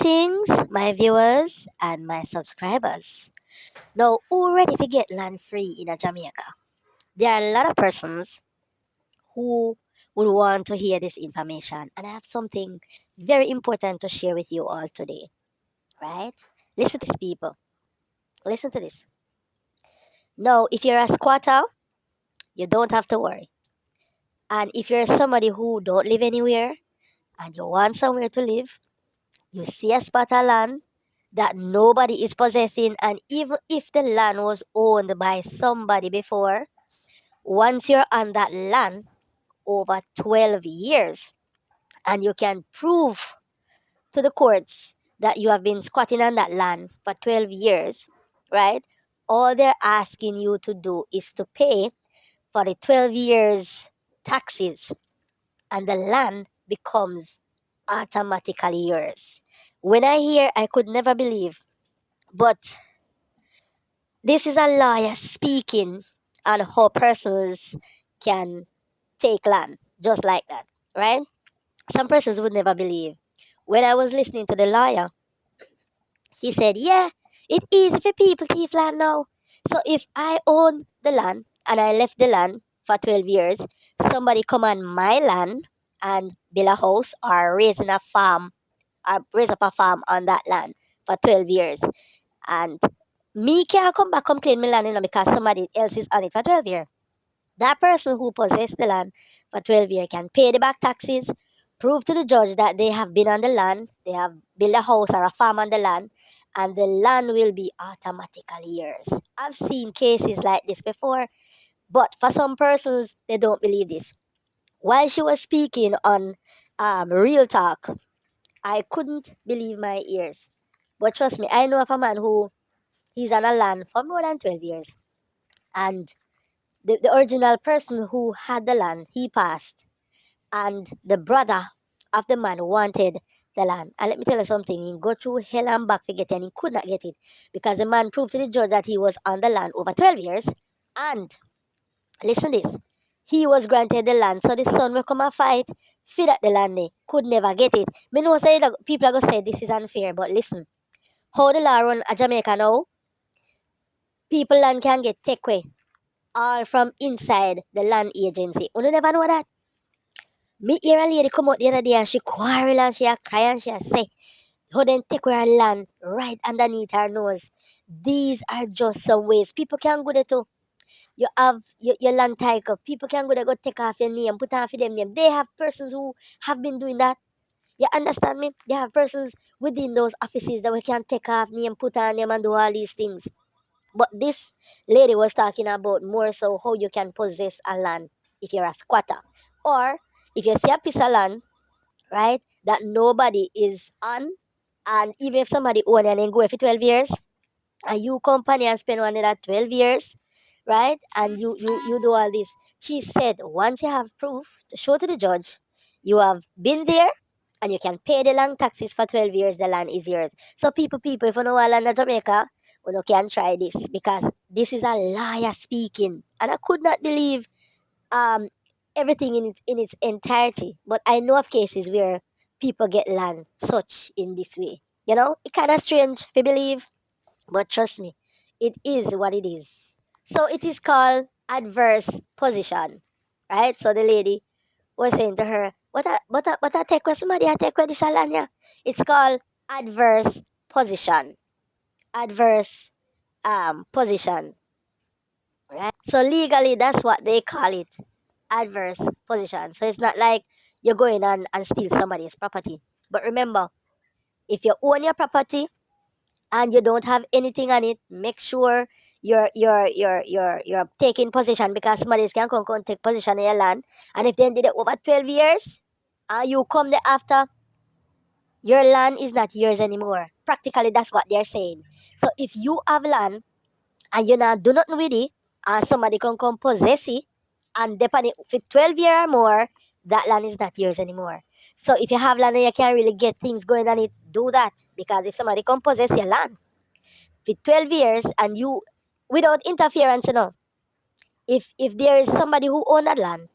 Greetings, my viewers and my subscribers. Now, who ready to get land free in Jamaica? There are a lot of persons who would want to hear this information, and I have something very important to share with you all today. Right? Listen to this, people. Listen to this. Now, if you're a squatter, you don't have to worry. And if you're somebody who don't live anywhere and you want somewhere to live, you see a spot of land that nobody is possessing, and even if the land was owned by somebody before, once you're on that land over 12 years and you can prove to the courts that you have been squatting on that land for 12 years, right? All they're asking you to do is to pay for the 12 years taxes, and the land becomes automatically yours. When I hear, I could never believe, but this is a lawyer speaking on how persons can take land just like that, right? Some persons would never believe. When I was listening to the lawyer, he said, yeah, it's easy for people to thief land now. So if I own the land and I left the land for 12 years, somebody come on my land and build a house or raising a farm or raise up a farm on that land for 12 years. And me can't come back and claim my land, because somebody else is on it for 12 years. That person who possessed the land for 12 years can pay the back taxes, prove to the judge that they have been on the land, they have built a house or a farm on the land, and the land will be automatically yours. I've seen cases like this before, but for some persons, they don't believe this. While she was speaking on Real Talk, I couldn't believe my ears. But trust me, I know of a man who he's on a land for more than 12 years. And the original person who had the land, he passed. And the brother of the man wanted the land. And let me tell you something, he go through hell and back to get it, and he could not get it. Because the man proved to the judge that he was on the land over 12 years. And listen this, he was granted the land. So the son will come and fight, feed at the land, they could never get it. Me know say that people are going to say this is unfair, but listen, how the law run a Jamaica now, people land can get take away all from inside the land agency. You never know that. Me hear a lady come out the other day and she quarrel and she a cry and she a say, how then take away her land right underneath her nose. These are just some ways. People can go there too. You have your land title. People can go there, go take off your name, put off them name. They have persons who have been doing that. You understand me? They have persons within those offices that we can take off name, put on them and do all these things. But this lady was talking about more so how you can possess a land if you're a squatter. Or if you see a piece of land, right, that nobody is on, and even if somebody own it and then go for 12 years, and you company and spend another 12 years, right, and you do all this. She said once you have proof to show to the judge, you have been there and you can pay the land taxes for 12 years, the land is yours. So people, if you know a land in Jamaica, you can try this, because this is a liar speaking, and I could not believe um everything in its entirety. But I know of cases where people get land such in this way. It kind of strange to believe, but trust me, it is what it is. So it is called adverse position, right? So the lady was saying to her, "What I take with somebody? I take with this land, yeah." It's called adverse position. Adverse position, right? So legally, that's what they call it, adverse position. So it's not like you're going and steal somebody's property. But remember, if you own your property and you don't have anything on it, make sure you're taking possession, because somebody can come and take possession of your land. And if they did it over 12 years, and you come there after, your land is not yours anymore. Practically, that's what they're saying. So if you have land and you not do nothing with it, and somebody can come possess it, and depend it for 12 years or more, that land is not yours anymore. So if you have land and you can't really get things going on it, do that. Because if somebody come possess your land for 12 years and you, without interference, if there is somebody who own that land,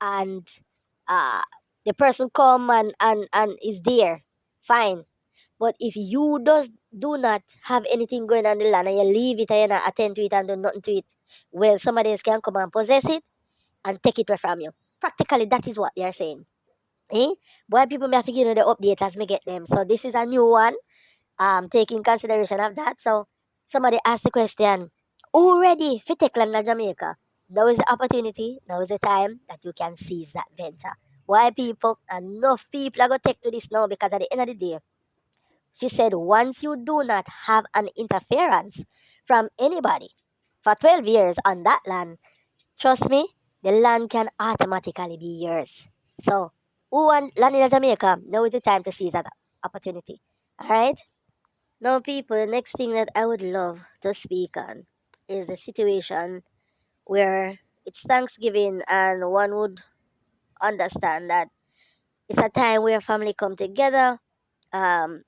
and uh the person come and is there, fine. But if you does do not have anything going on in the land and you leave it and you not attend to it and do nothing to it, well, somebody else can come and possess it and take it away from you. Practically, that is what they are saying. Eh? Boy, people may have to give you the update as me get them. So this is a new one. Taking consideration of that. So somebody asked the question, who ready for take land in Jamaica? Now is the opportunity, now is the time that you can seize that venture. Why people, enough people are going to take to this now because at the end of the day, she said, once you do not have an interference from anybody for 12 years on that land, trust me, the land can automatically be yours. So, who want land in Jamaica? Now is the time to seize that opportunity. All right? Now, people, the next thing that I would love to speak on is the situation where it's Thanksgiving and one would understand that it's a time where family come together, um,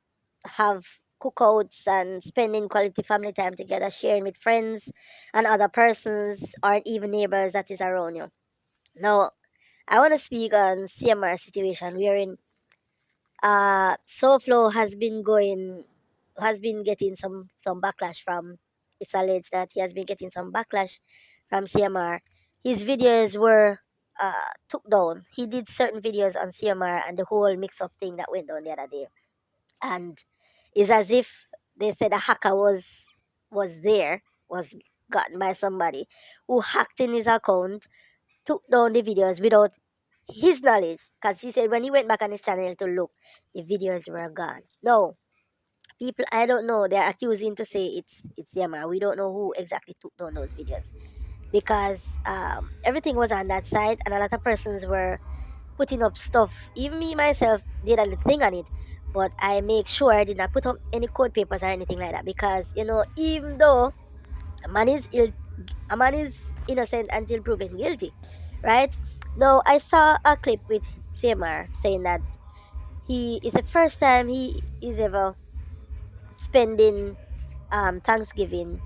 have cookouts and spending quality family time together, sharing with friends and other persons or even neighbors that is around you. Now, I want to speak on CMR situation wherein SoFlo has been getting some backlash from. It's alleged that he has been getting some backlash from CMR. His videos were took down. He did certain videos on CMR and the whole mix-up thing that went down the other day, and it's as if they said a hacker was there, was gotten by somebody who hacked in his account, took down the videos without his knowledge, because he said when he went back on his channel to look, the videos were gone. No, people, I don't know. They're accusing to say it's Yama. We don't know who exactly took down those videos because everything was on that side, and a lot of persons were putting up stuff. Even me myself did a little thing on it, but I make sure I did not put up any code papers or anything like that because even though a man is ill, a man is innocent until proven guilty, right? Now I saw a clip with Seymour saying that he is the first time he is ever spending Thanksgiving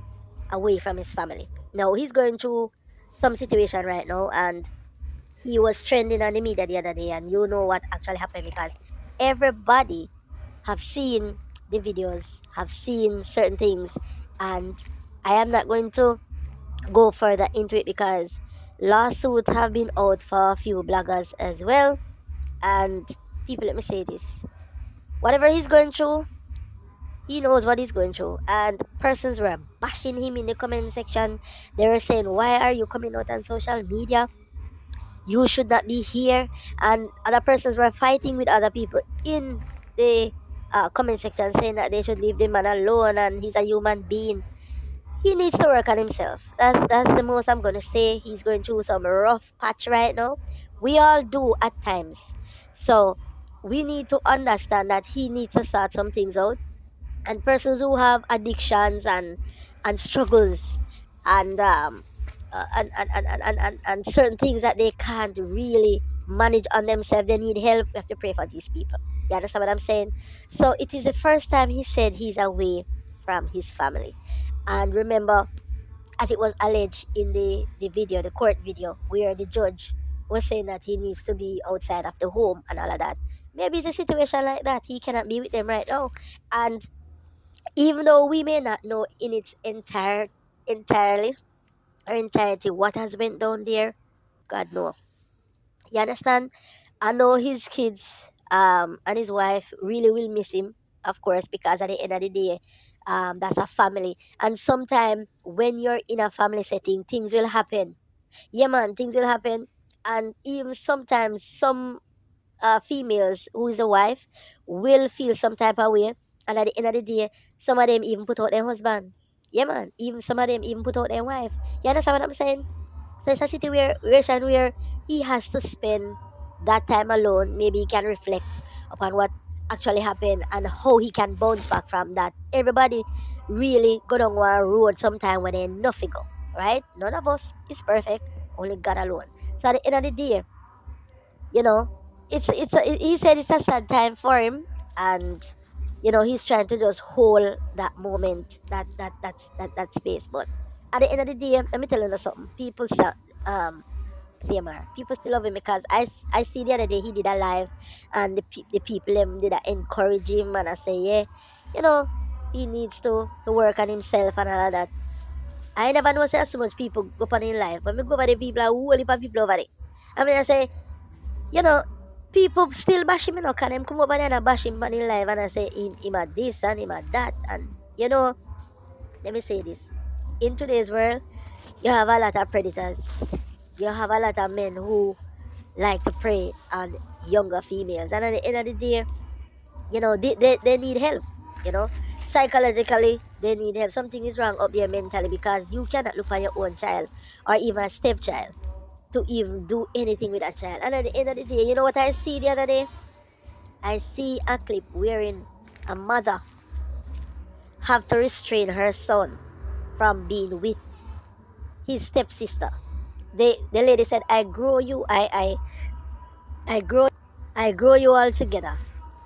away from his family. Now he's going through some situation right now, and he was trending on the media the other day, and you know what actually happened because everybody have seen the videos, have seen certain things, and I am not going to go further into it because lawsuits have been out for a few bloggers as well. And people, let me say this: whatever he's going through, he knows what he's going through. And persons were bashing him in the comment section. They were saying, "Why are you coming out on social media? You should not be here." And other persons were fighting with other people in the comment section, saying that they should leave the man alone and he's a human being. He needs to work on himself. That's the most I'm gonna say. He's going through some rough patch right now. We all do at times. So we need to understand that he needs to start some things out. And persons who have addictions and struggles and and certain things that they can't really manage on themselves, they need help. We have to pray for these people. You understand what I'm saying? So it is the first time he said he's away from his family. And remember, as it was alleged in the video, the court video, where the judge was saying that he needs to be outside of the home and all of that. Maybe it's a situation like that. He cannot be with them right now. And even though we may not know in its entirely or entirety what has went down there, God know. You understand? I know his kids and his wife really will miss him, of course, because at the end of the day, that's a family. And sometimes when you're in a family setting, things will happen. Yeah, man, things will happen. And even sometimes some females who is a wife will feel some type of way, and at the end of the day, some of them even put out their husband. Yeah, man. Even some of them even put out their wife. You understand what I'm saying? So it's a situation where he has to spend that time alone. Maybe he can reflect upon what actually happened and how he can bounce back from that. Everybody really go down one road sometime when they nothing go, right? None of us is perfect, only God alone. So at the end of the day, you know, he said it's a sad time for him, and he's trying to just hold that moment, that space. But at the end of the day, let me tell you something. People start. Jamaica-Cmr. People still love him because I see the other day he did a live, and the people did encourage him, and I say, yeah, you know, he needs to work on himself and all of that. I never know say so much people go on in life, but me go over the people, a whole heap of people over there. I mean, I say, you know, people still bash him, can them come over there and bash him on in life, and I say, him at this and him at that, and let me say this. In today's world, you have a lot of predators. You have a lot of men who like to prey on younger females. And at the end of the day, they need help. You know, psychologically, they need help. Something is wrong up there mentally because you cannot look for your own child or even a stepchild to even do anything with a child. And at the end of the day, you know what I see the other day? I see a clip wherein a mother have to restrain her son from being with his stepsister. The lady said, I grow you, I grow you all together.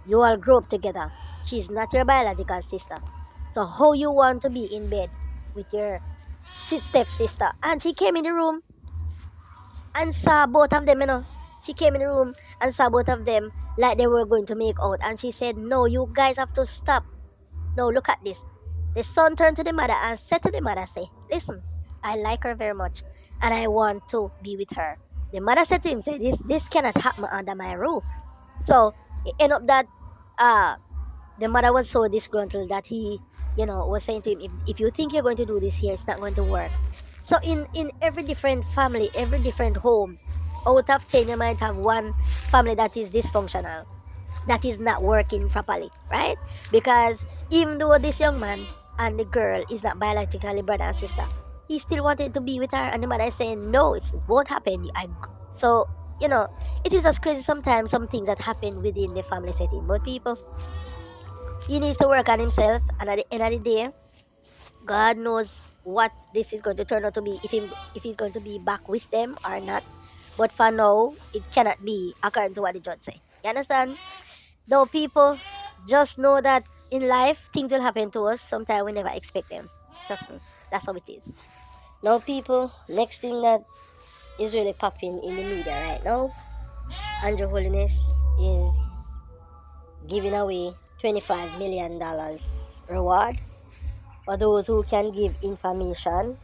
You all grow up together. She's not your biological sister. So how you want to be in bed with your stepsister? And she came in the room and saw both of them. She came in the room and saw both of them like they were going to make out. And she said, no, you guys have to stop. No, look at this. The son turned to the mother and said to the mother, say, listen, I like her very much and I want to be with her. The mother said to him, say, this cannot happen under my roof. So it ended up that the mother was so disgruntled that he, was saying to him, if you think you're going to do this here, it's not going to work. So in every different family, every different home, out of 10, you might have one family that is dysfunctional, that is not working properly, right? Because even though this young man and the girl is not biologically brother and sister, he still wanted to be with her, and the mother is saying, no, it won't happen. So, it is just crazy sometimes, some things that happen within the family setting. But people, he needs to work on himself, and at the end of the day, God knows what this is going to turn out to be, if he's going to be back with them or not. But for now, it cannot be according to what the judge say. You understand? Though people, just know that in life, things will happen to us. Sometimes we never expect them. Trust me. That's how it is. Now, people, next thing that is really popping in the media right now, Andrew Holiness is giving away $25 million reward for those who can give information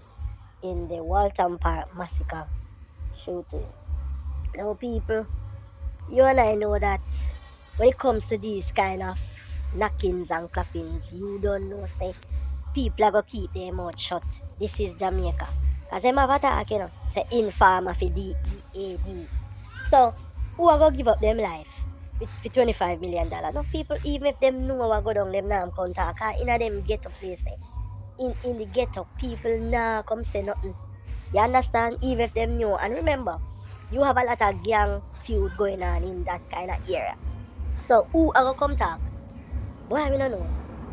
in the Waltham Park massacre shooting. Now, people, you and I know that when it comes to these kind of knockings and clappings, you don't know, say, people are going to keep their mouth shut. This is Jamaica. Because them have a talk, say, informer for DEAD. So, who are going to give up them life with $25 million? No, people, even if them know what go down, them now come talk. In a them ghetto place, in the ghetto, people now come say nothing. You understand? Even if them know. And remember, you have a lot of gang feud going on in that kind of area. So, who are going to come talk? Boy, I don't know.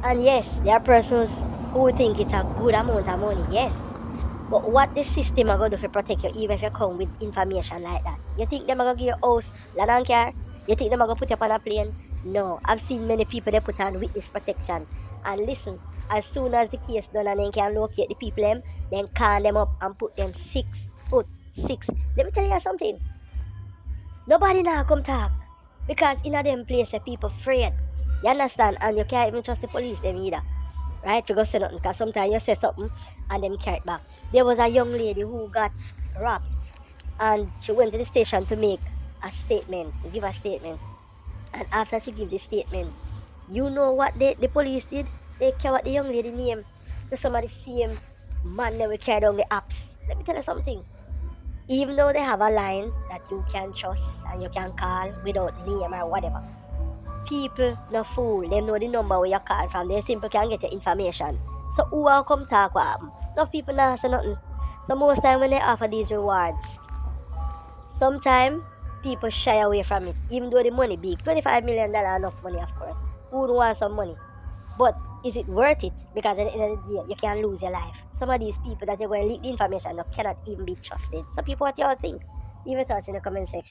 And yes, there are persons who think it's a good amount of money, yes. But what the system are going to do to protect you, even if you come with information like that? You think them are going to give you house, land and car? You think them are going to put you up on a plane? No. I've seen many people they put on witness protection. And listen, as soon as the case done and then can locate the people, then call them up and put them 6 foot 6. Let me tell you something. Nobody now come talk. Because in a them place, people afraid. You understand? And you can't even trust the police them either. Right? You go say nothing. Because sometimes you say something and them carry it back. There was a young lady who got robbed. And she went to the station to make a statement. To give a statement. And after she gave the statement, you know what the police did? They carried the young lady name to some of the same man that will carry down the apps. Let me tell you something. Even though they have a line that you can trust and you can call without name or whatever, people no fool. They know the number where you call from. They simply can get your information. So who will come talk what happen? No people not say nothing. So most time when they offer these rewards, sometimes people shy away from it. Even though the money big. $25 million enough money, of course. Who would want some money? But is it worth it? Because at the end of the day, you can lose your life. Some of these people that they're going to leak the information that cannot even be trusted. So people, what you all think? Leave your thoughts in the comment section.